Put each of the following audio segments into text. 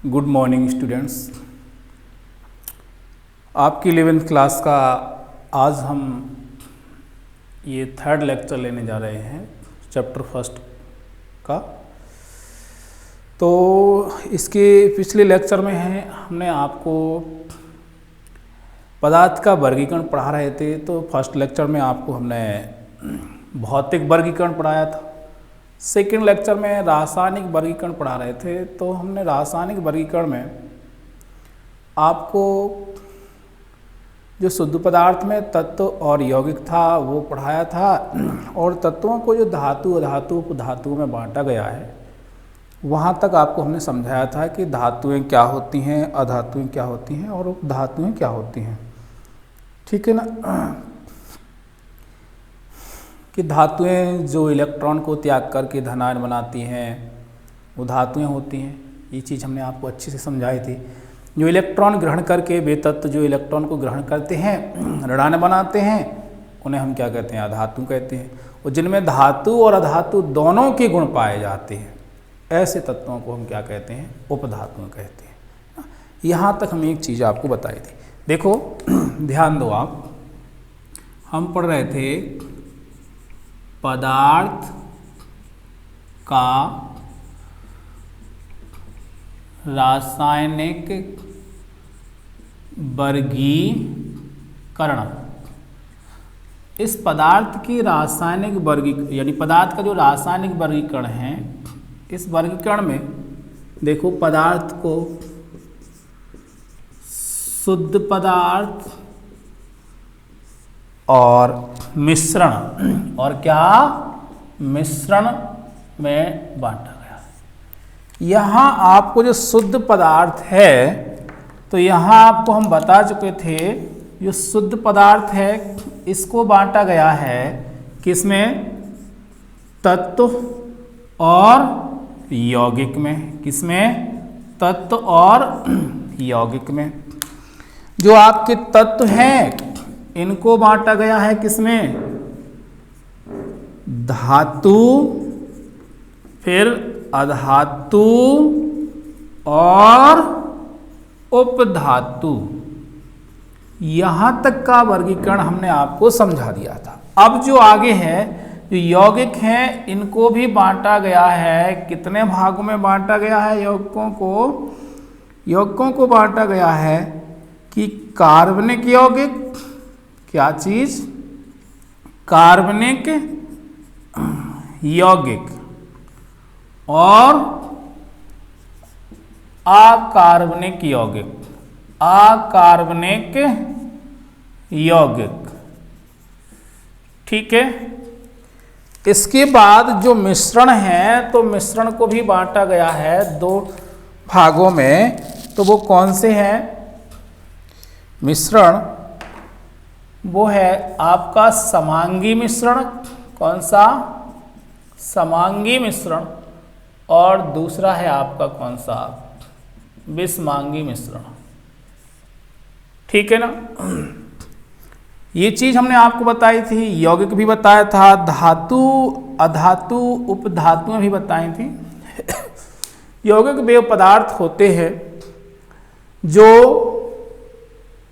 Good morning students. आपकी 11th class का आज हम ये थर्ड लेक्चर लेने जा रहे हैं चैप्टर फर्स्ट का। तो इसके पिछले लेक्चर में हमने आपको पदार्थ का वर्गीकरण पढ़ा रहे थे। तो फर्स्ट लेक्चर में आपको हमने भौतिक वर्गीकरण पढ़ाया था। सेकेंड लेक्चर में रासायनिक वर्गीकरण पढ़ा रहे थे। तो हमने रासायनिक वर्गीकरण में आपको जो शुद्ध पदार्थ में तत्व और यौगिक था वो पढ़ाया था, और तत्वों को जो धातु अधातु उपधातुओं में बांटा गया है वहाँ तक आपको हमने समझाया था कि धातुएं क्या होती हैं, अधातुएं क्या होती हैं और उपधातुएं क्या होती हैं। ठीक है ना, कि धातुएं जो इलेक्ट्रॉन को त्याग करके धनायन बनाती हैं वो धातुएं होती हैं। ये चीज़ हमने आपको अच्छे से समझाई थी। जो इलेक्ट्रॉन ग्रहण करके वे तत्व जो इलेक्ट्रॉन को ग्रहण करते हैं ऋणायन बनाते हैं उन्हें हम क्या कहते हैं, अधातु कहते हैं। और जिनमें धातु और अधातु दोनों के गुण पाए जाते हैं ऐसे तत्वों को हम क्या कहते हैं, उपधातु कहते हैं। यहाँ तक हम एक चीज़ आपको बताई थी। देखो ध्यान दो आप, हम पढ़ रहे थे पदार्थ का रासायनिक वर्गीकरण। इस पदार्थ की रासायनिक वर्गीकरण यानी पदार्थ का जो रासायनिक वर्गीकरण है, इस वर्गीकरण में देखो पदार्थ को शुद्ध पदार्थ और मिश्रण और क्या मिश्रण में बांटा गया। यहाँ आपको जो शुद्ध पदार्थ है तो यहाँ आपको हम बता चुके थे जो शुद्ध पदार्थ है इसको बांटा गया है किसमें, तत्व और यौगिक में। किसमें, तत्व और यौगिक में। जो आपके तत्व हैं इनको बांटा गया है किसमें, धातु, फिर अधातु और उपधातु। यहां तक का वर्गीकरण हमने आपको समझा दिया था। अब जो आगे है जो यौगिक हैं इनको भी बांटा गया है। कितने भागों में बांटा गया है यौगिकों को, यौगिकों को बांटा गया है कि कार्बनिक यौगिक, क्या चीज, कार्बनिक यौगिक और अकार्बनिक यौगिक। अकार्बनिक यौगिक, ठीक है। इसके बाद जो मिश्रण है तो मिश्रण को भी बांटा गया है दो भागों में। तो वो कौन से हैं मिश्रण, वो है आपका समांगी मिश्रण। कौन सा, समांगी मिश्रण। और दूसरा है आपका कौन सा, विषमांगी मिश्रण। ठीक है ना, ये चीज हमने आपको बताई थी। यौगिक भी बताया था, धातु अधातु उपधातुएं भी बताई थी। यौगिक वे पदार्थ होते हैं जो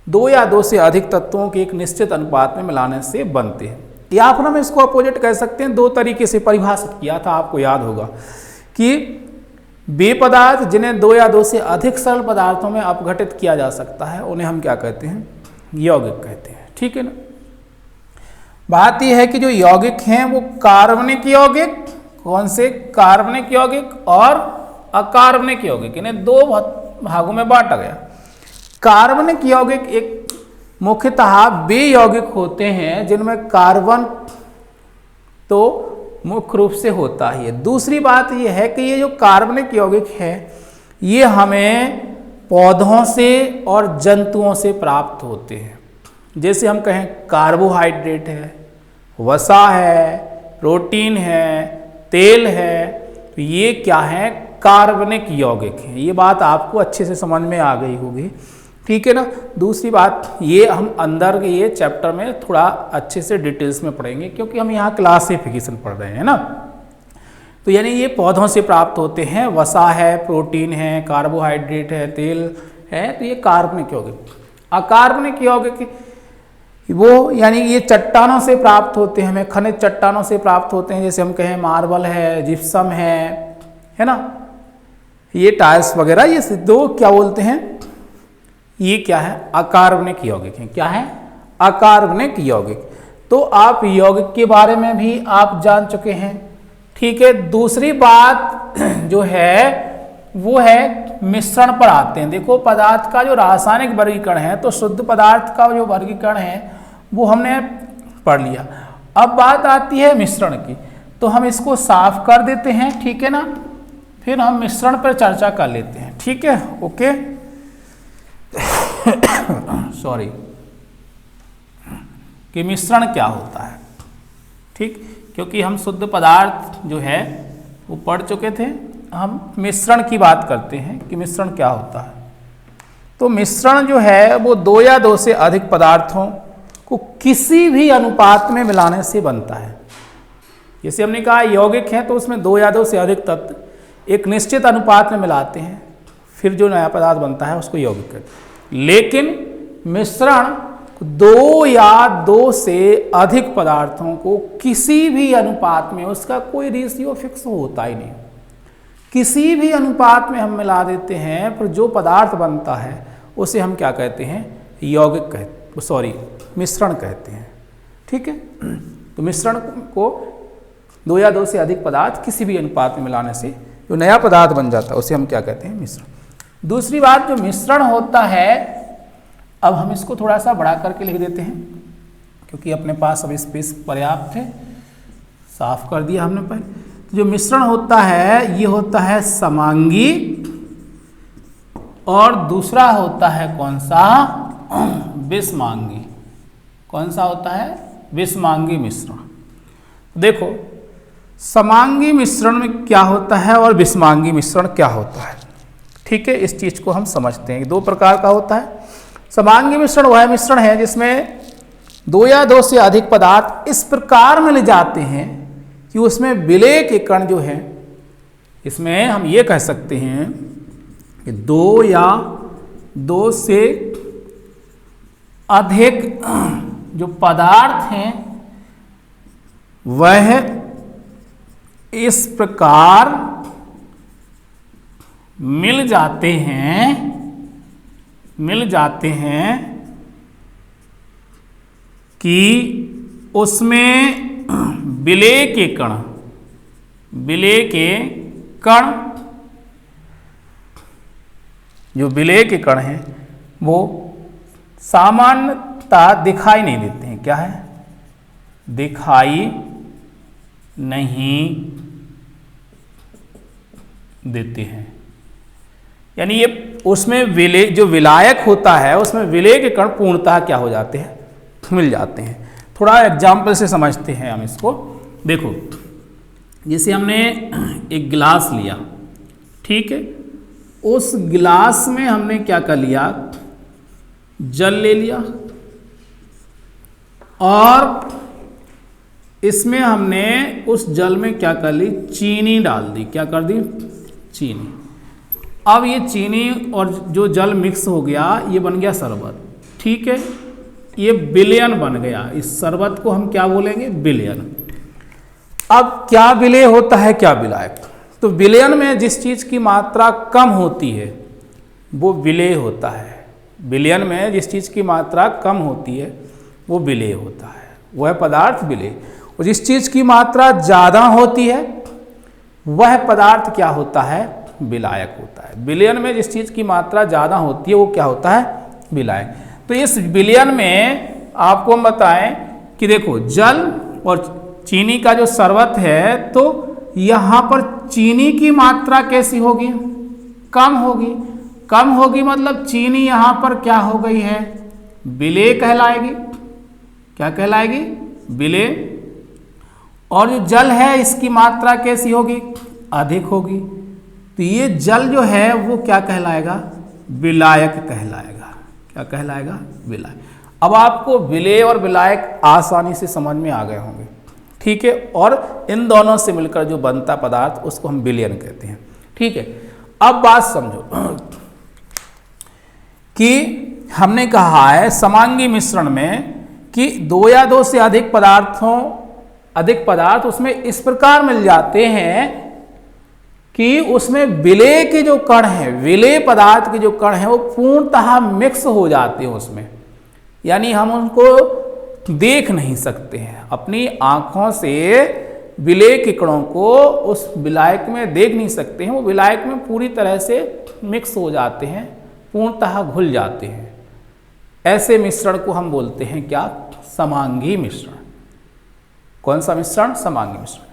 दो या दो से अधिक तत्वों के एक निश्चित अनुपात में मिलाने से बनते हैं। या फिर हम इसको अपोजिट कह सकते हैं। दो तरीके से परिभाषित किया था, आपको याद होगा कि वे पदार्थ जिन्हें दो या दो से अधिक सरल पदार्थों में अपघटित किया जा सकता है उन्हें हम क्या कहते हैं, यौगिक कहते हैं। ठीक है ना, बात यह है कि जो यौगिक हैं वो कार्बनिक यौगिक, कौन से, कार्बनिक यौगिक और अकार्बनिक यौगिक, इन्हें दो भागों में बांटा गया। कार्बनिक यौगिक एक मुख्यतः वे यौगिक होते हैं जिनमें कार्बन तो मुख्य रूप से होता ही है। दूसरी बात यह है कि ये जो कार्बनिक यौगिक है ये हमें पौधों से और जंतुओं से प्राप्त होते हैं। जैसे हम कहें कार्बोहाइड्रेट है, वसा है, प्रोटीन है, तेल है, तो ये क्या है, कार्बनिक यौगिक हैं। ये बात आपको अच्छे से समझ में आ गई होगी। ठीक है ना। दूसरी बात ये हम अंदर के ये चैप्टर में थोड़ा अच्छे से डिटेल्स में पढ़ेंगे क्योंकि हम यहाँ क्लासिफिकेशन पढ़ रहे हैं ना। तो यानी ये पौधों से प्राप्त होते हैं। वसा है, प्रोटीन है, कार्बोहाइड्रेट है, तेल है, तो ये कार्बनिक यौगिक। अकार्बनिक यौगिक वो यानी ये चट्टानों से प्राप्त होते हैं, हमें खनिज चट्टानों से प्राप्त होते हैं, जैसे हम कहें मार्बल है, जिप्सम है ना, ये टाइल्स वगैरह, ये दो क्या बोलते हैं, ये क्या है, अकार्बनिक यौगिक हैं। क्या है? अकार्बनिक यौगिक। तो आप यौगिक के बारे में भी आप जान चुके हैं। ठीक है, दूसरी बात जो है वो है मिश्रण पर आते हैं। देखो, पदार्थ का जो रासायनिक वर्गीकरण है, तो शुद्ध पदार्थ का जो वर्गीकरण है वो हमने पढ़ लिया। अब बात आती है मिश्रण की, तो हम इसको साफ कर देते हैं, ठीक है ना, फिर हम मिश्रण पर चर्चा कर लेते हैं। ठीक है, ओके। सॉरी, कि मिश्रण क्या होता है। ठीक, क्योंकि हम शुद्ध पदार्थ जो है वो पढ़ चुके थे, हम मिश्रण की बात करते हैं कि मिश्रण क्या होता है। तो मिश्रण जो है वो दो या दो से अधिक पदार्थों को किसी भी अनुपात में मिलाने से बनता है। जैसे हमने कहा यौगिक है, तो उसमें दो या दो से अधिक तत्व एक निश्चित अनुपात में मिलाते हैं, फिर जो नया पदार्थ बनता है उसको यौगिक कहते हैं। लेकिन मिश्रण दो या दो से अधिक पदार्थों को किसी भी अनुपात में, उसका कोई रेशियो फिक्स होता ही नहीं, किसी भी अनुपात में हम मिला देते हैं, पर जो पदार्थ बनता है उसे हम क्या कहते हैं, यौगिक कहते, सॉरी मिश्रण कहते हैं। ठीक है, तो मिश्रण को दो या दो से अधिक पदार्थ किसी भी अनुपात में मिलाने से जो नया पदार्थ बन जाता है उसे हम क्या कहते हैं, मिश्रण। दूसरी बात, जो मिश्रण होता है, अब हम इसको थोड़ा सा बड़ा करके लिख देते हैं, क्योंकि अपने पास अब स्पेस पर्याप्त है, साफ कर दिया हमने पहले। जो मिश्रण होता है ये होता है समांगी, और दूसरा होता है कौन सा, विषमांगी। कौन सा होता है, विषमांगी मिश्रण। देखो, समांगी मिश्रण में क्या होता है और विषमांगी मिश्रण क्या होता है। ठीक है, इस चीज को हम समझते हैं। दो प्रकार का होता है। समांगी मिश्रण वह मिश्रण है जिसमें दो या दो से अधिक पदार्थ इस प्रकार मिल जाते हैं कि उसमें विलय के कण जो है, इसमें हम ये कह सकते हैं कि दो या दो से अधिक जो पदार्थ हैं वह इस प्रकार मिल जाते हैं कि उसमें विलय के कण जो विलय के कण हैं वो सामान्यता दिखाई नहीं देते हैं। क्या है, दिखाई नहीं देते हैं। यानी ये उसमें विलय, जो विलायक होता है उसमें विलय के कण पूर्णतः क्या हो जाते हैं, मिल जाते हैं। थोड़ा एग्जाम्पल से समझते हैं हम इसको। देखो, जैसे हमने एक गिलास लिया, ठीक है, उस गिलास में हमने क्या कर लिया, जल ले लिया, और इसमें हमने उस जल में क्या कर ली, चीनी डाल दी। क्या कर दी, चीनी। अब ये चीनी और जो जल मिक्स हो गया, ये बन गया शरबत। ठीक है, ये विलयन बन गया। इस शरबत को हम क्या बोलेंगे, विलयन। अब क्या विलय होता है, क्या विलायक। तो विलयन में जिस चीज की मात्रा कम होती है वो विलय होता है। विलयन में जिस चीज की मात्रा कम होती है वो विलय होता है, वह पदार्थ विलय। और जिस चीज की मात्रा ज्यादा होती है वह पदार्थ क्या होता है, विलायक होता है। विलयन में जिस चीज की मात्रा ज्यादा होती है वो क्या होता है, विलायक। तो इस विलयन में आपको हम बताएं कि देखो, जल और चीनी का जो शरबत है, तो यहाँ पर चीनी की मात्रा कैसी होगी, कम होगी। कम होगी मतलब चीनी यहाँ पर क्या हो गई है, विलय कहलाएगी। क्या कहलाएगी, विलय। और जो जल है इसकी मात्रा कैसी होगी, अधिक होगी। तो ये जल जो है वो क्या कहलाएगा, विलायक कहलाएगा। क्या कहलाएगा, विलायक। अब आपको विलय और विलायक आसानी से समझ में आ गए होंगे। ठीक है, और इन दोनों से मिलकर जो बनता पदार्थ उसको हम विलयन कहते हैं। ठीक है, अब बात समझो कि हमने कहा है समांगी मिश्रण में कि दो या दो से अधिक पदार्थ उसमें इस प्रकार मिल जाते हैं कि उसमें विलेय के जो कण हैं, विलेय पदार्थ के जो कण हैं वो पूर्णतः मिक्स हो जाते हैं उसमें, यानी हम उनको देख नहीं सकते हैं, अपनी आंखों से विलेय के कणों को उस विलायक में देख नहीं सकते हैं, वो विलायक में पूरी तरह से मिक्स हो जाते हैं, पूर्णतः घुल जाते हैं। ऐसे मिश्रण को हम बोलते हैं क्या? समांगी मिश्रण। कौन सा मिश्रण? समांगी मिश्रण।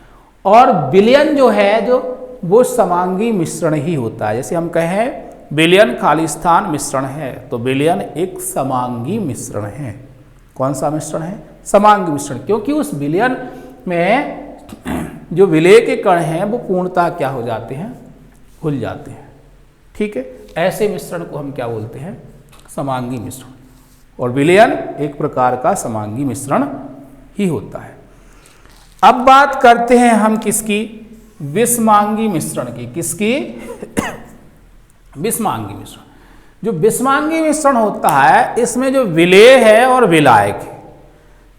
और विलयन जो है जो वो समांगी मिश्रण ही होता है। जैसे हम कहें विलयन खालिस्तान मिश्रण है, तो विलयन एक समांगी मिश्रण है। कौन सा मिश्रण है? समांगी मिश्रण, क्योंकि उस विलयन में जो विलेय के कण हैं वो पूर्णतः क्या हो जाते हैं? घुल जाते हैं। ठीक है, ऐसे मिश्रण को हम क्या बोलते हैं? समांगी मिश्रण। और विलयन एक प्रकार का समांगी मिश्रण ही होता है। अब बात करते हैं हम किसकी? विषमांगी मिश्रण की। किसकी? विषमांगी मिश्रण। जो विषमांगी मिश्रण होता है इसमें जो विलेय है और विलायक है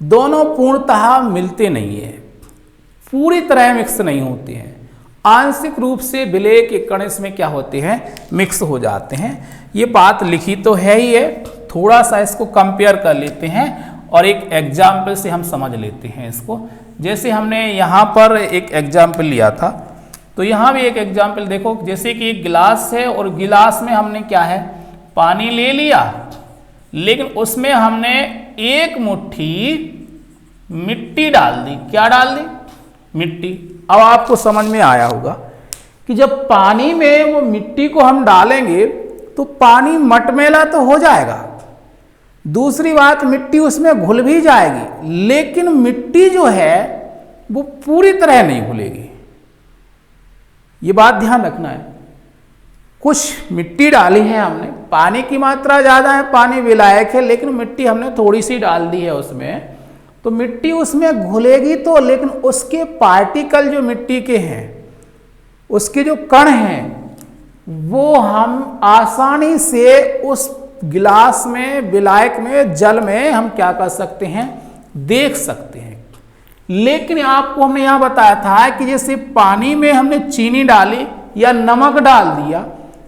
दोनों पूर्णतः मिलते नहीं है, पूरी तरह मिक्स नहीं होते हैं, आंशिक रूप से विलेय के कण इसमें क्या होते हैं? मिक्स हो जाते हैं। ये बात लिखी तो है ही है, थोड़ा सा इसको कंपेयर कर लेते हैं और एक एग्जाम्पल से हम समझ लेते हैं इसको। जैसे हमने यहाँ पर एक एग्जाम्पल लिया था, तो यहाँ भी एक एग्जाम्पल देखो, जैसे कि एक गिलास है और गिलास में हमने क्या है? पानी ले लिया, लेकिन उसमें हमने एक मुट्ठी मिट्टी डाल दी। क्या डाल दी? मिट्टी। अब आपको समझ में आया होगा कि जब पानी में वो मिट्टी को हम डालेंगे तो पानी मटमैला तो हो जाएगा, दूसरी बात मिट्टी उसमें घुल भी जाएगी, लेकिन मिट्टी जो है वो पूरी तरह नहीं घुलेगी। ये बात ध्यान रखना है। कुछ मिट्टी डाली है हमने, पानी की मात्रा ज़्यादा है, पानी विलायक है, लेकिन मिट्टी हमने थोड़ी सी डाल दी है उसमें, तो मिट्टी उसमें घुलेगी तो, लेकिन उसके पार्टिकल जो मिट्टी के हैं, उसके जो कण हैं, वो हम आसानी से उस गिलास में, विलायक में, जल में हम क्या कर सकते हैं? देख सकते हैं। लेकिन आपको हमने यहां बताया था कि जैसे पानी में हमने चीनी डाली या नमक डाल दिया,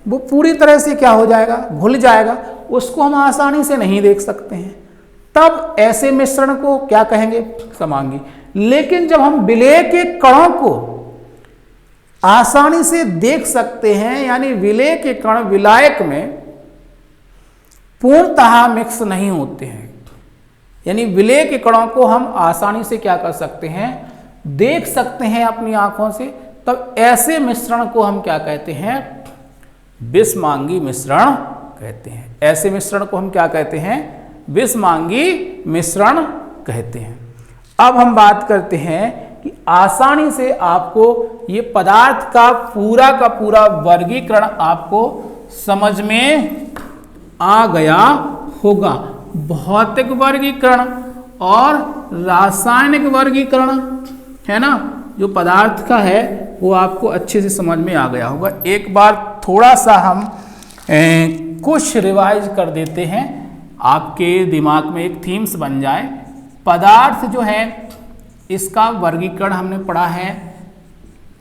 वो पूरी तरह से क्या हो जाएगा? घुल जाएगा, उसको हम आसानी से नहीं देख सकते हैं। तब ऐसे मिश्रण को क्या कहेंगे? समांगी। लेकिन जब हम विलेय के कणों को आसानी से देख सकते हैं, यानी विलेय के कण विलायक में पूर्णतः मिक्स नहीं होते हैं, यानी विलेय के कणों को हम आसानी से क्या कर सकते हैं? देख सकते हैं अपनी आंखों से, तब ऐसे मिश्रण को हम क्या कहते हैं? विषमांगी मिश्रण कहते हैं। ऐसे मिश्रण को हम क्या कहते हैं? विषमांगी मिश्रण कहते हैं। अब हम बात करते हैं कि आसानी से आपको ये पदार्थ का पूरा वर्गीकरण आपको समझ में आ गया होगा। भौतिक वर्गीकरण और रासायनिक वर्गीकरण है ना, जो पदार्थ का है वो आपको अच्छे से समझ में आ गया होगा। एक बार थोड़ा सा हम कुछ रिवाइज कर देते हैं, आपके दिमाग में एक थीम्स बन जाए। पदार्थ जो है इसका वर्गीकरण हमने पढ़ा है,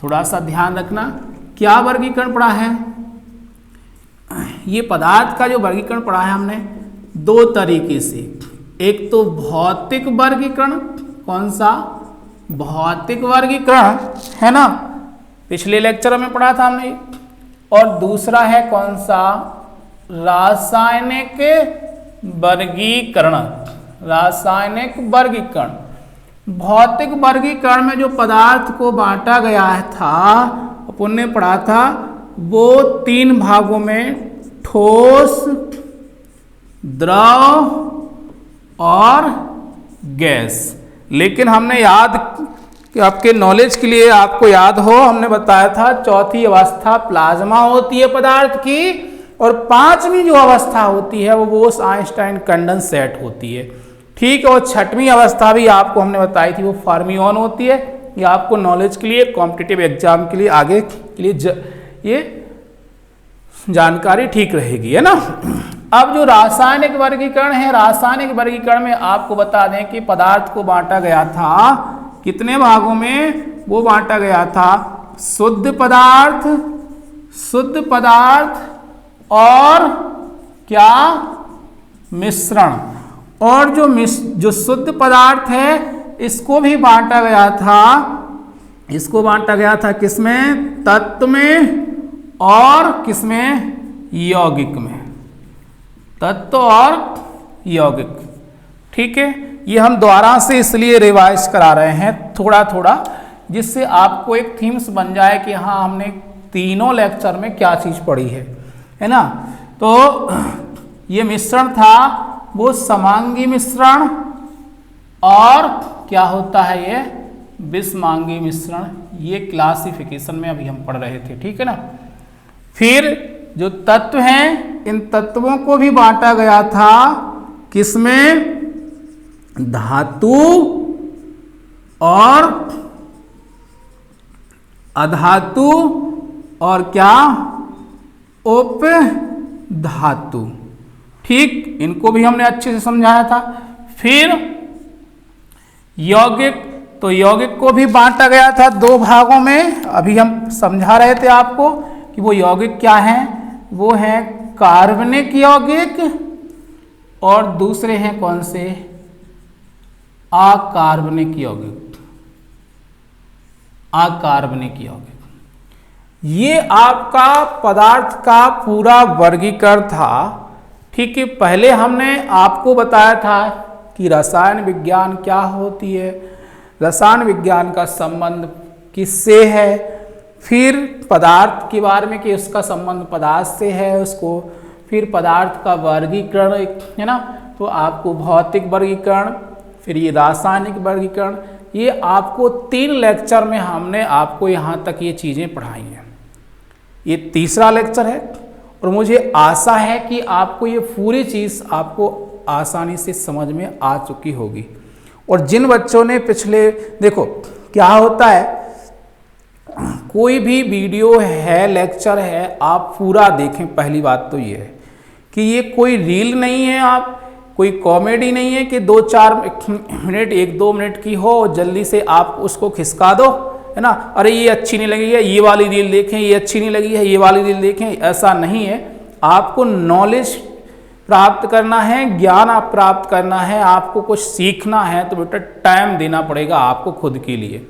थोड़ा सा ध्यान रखना। क्या वर्गीकरण पढ़ा है? ये पदार्थ का जो वर्गीकरण पढ़ा है हमने दो तरीके से। एक तो भौतिक वर्गीकरण, कौन सा? भौतिक वर्गीकरण है ना, पिछले लेक्चर में पढ़ा था हमने। और दूसरा है कौन सा? रासायनिक वर्गीकरण। रासायनिक वर्गीकरण। भौतिक वर्गीकरण में जो पदार्थ को बांटा गया था, अपन ने पढ़ा था, वो तीन भागों में, ठोस, द्रव और गैस। लेकिन हमने याद कि आपके नॉलेज के लिए आपको याद हो, हमने बताया था चौथी अवस्था प्लाज्मा होती है पदार्थ की, और पांचवी जो अवस्था होती है वो बोस-आइंस्टाइन कंडेंसेट होती है। ठीक है। और छठवीं अवस्था भी आपको हमने बताई थी, वो फर्मियन होती है। ये आपको नॉलेज के लिए, कॉम्पिटिटिव एग्जाम के लिए, आगे के लिए ये जानकारी ठीक रहेगी, है ना। अब जो रासायनिक वर्गीकरण है, रासायनिक वर्गीकरण में आपको बता दें कि पदार्थ को बांटा गया था कितने भागों में, वो बांटा गया था शुद्ध पदार्थ, शुद्ध पदार्थ और क्या, मिश्रण। और जो शुद्ध पदार्थ है इसको भी बांटा गया था, इसको बांटा गया था किसमें, तत्व में और किसमें, यौगिक में, तत्व और यौगिक। ठीक है, ये हम दोबारा से इसलिए रिवाइज करा रहे हैं थोड़ा थोड़ा, जिससे आपको एक थीम्स बन जाए कि हाँ हमने तीनों लेक्चर में क्या चीज़ पढ़ी है ना। तो ये मिश्रण था वो समांगी मिश्रण, और क्या होता है ये विषमांगी मिश्रण। ये क्लासिफिकेशन में अभी हम पढ़ रहे थे, ठीक है ना। फिर जो तत्व हैं, इन तत्वों को भी बांटा गया था किसमें, धातु और अधातु और क्या, उपधातु। ठीक, इनको भी हमने अच्छे से समझाया था। फिर यौगिक, तो यौगिक को भी बांटा गया था दो भागों में। अभी हम समझा रहे थे आपको कि वो यौगिक क्या हैं, वो हैं कार्बनिक यौगिक और दूसरे हैं कौन से, अकार्बनिक यौगिक, अकार्बनिक यौगिक। ये आपका पदार्थ का पूरा वर्गीकरण था। ठीक है, पहले हमने आपको बताया था कि रसायन विज्ञान क्या होती है, रसायन विज्ञान का संबंध किससे है, फिर पदार्थ के बारे में कि उसका संबंध पदार्थ से है उसको, फिर पदार्थ का वर्गीकरण है ना, तो आपको भौतिक वर्गीकरण, फिर ये रासायनिक वर्गीकरण। ये आपको 3 लेक्चर में हमने आपको यहाँ तक ये चीज़ें पढ़ाई हैं। ये तीसरा लेक्चर है और मुझे आशा है कि आपको ये पूरी चीज़ आपको आसानी से समझ में आ चुकी होगी। और जिन बच्चों ने पिछले, देखो क्या होता है, कोई भी वीडियो है, लेक्चर है, आप पूरा देखें। पहली बात तो ये है कि ये कोई रील नहीं है, आप कोई कॉमेडी नहीं है कि 2-4 मिनट 1-2 मिनट की हो, जल्दी से आप उसको खिसका दो, है ना। अरे ये अच्छी नहीं लगी है, ये वाली रील देखें, ये अच्छी नहीं लगी है, ये वाली रील देखें, ऐसा नहीं है। आपको नॉलेज प्राप्त करना है, ज्ञान आप प्राप्त करना है, आपको कुछ सीखना है, तो बेटा टाइम देना पड़ेगा आपको खुद के लिए।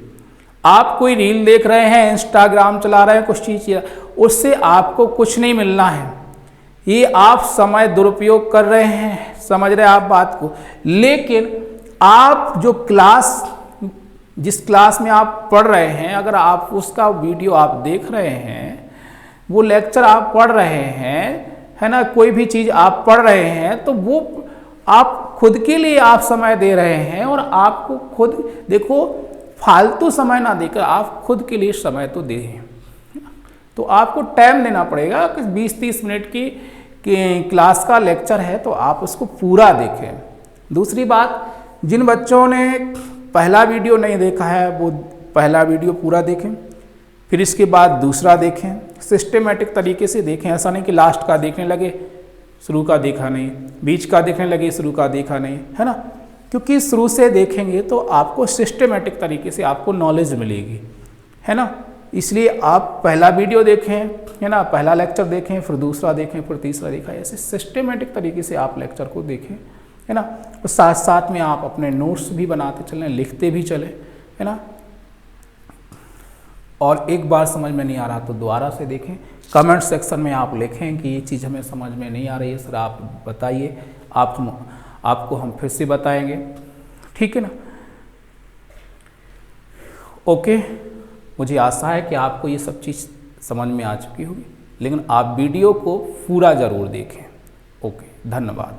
आप कोई रील देख रहे हैं, इंस्टाग्राम चला रहे हैं, कुछ चीज़, उससे आपको कुछ नहीं मिलना है। ये आप समय दुरुपयोग कर रहे हैं, समझ रहे हैं आप बात को। लेकिन आप जो क्लास, जिस क्लास में आप पढ़ रहे हैं, अगर आप उसका वीडियो आप देख रहे हैं, वो लेक्चर आप पढ़ रहे हैं, है ना, कोई भी चीज़ आप पढ़ रहे हैं, तो वो आप खुद के लिए आप समय दे रहे हैं। और आपको खुद, देखो फालतू समय ना देकर आप खुद के लिए समय तो दें। तो आपको टाइम देना पड़ेगा कि 20-30 मिनट की क्लास का लेक्चर है, तो आप उसको पूरा देखें। दूसरी बात, जिन बच्चों ने पहला वीडियो नहीं देखा है, वो पहला वीडियो पूरा देखें, फिर इसके बाद दूसरा देखें, सिस्टेमेटिक तरीके से देखें। ऐसा नहीं कि लास्ट का देखने लगे, शुरू का देखा नहीं, बीच का देखने लगे, शुरू का देखा नहीं, है ना। क्योंकि शुरू से देखेंगे तो आपको सिस्टेमेटिक तरीके से आपको नॉलेज मिलेगी, है ना। इसलिए आप पहला वीडियो देखें, है ना, पहला लेक्चर देखें, फिर दूसरा देखें, फिर तीसरा देखा, ऐसे सिस्टेमेटिक तरीके से आप लेक्चर को देखें, है ना। और साथ साथ में आप अपने नोट्स भी बनाते चलें, लिखते भी चलें, है ना। और एक बार समझ में नहीं आ रहा तो दोबारा से देखें, कमेंट सेक्शन में आप लिखें कि ये चीज़ हमें समझ में नहीं आ रही है सर, आप बताइए, आपको हम फिर से बताएंगे, ठीक है ना। ओके, मुझे आशा है कि आपको ये सब चीज़ समझ में आ चुकी होगी, लेकिन आप वीडियो को पूरा ज़रूर देखें। ओके, धन्यवाद।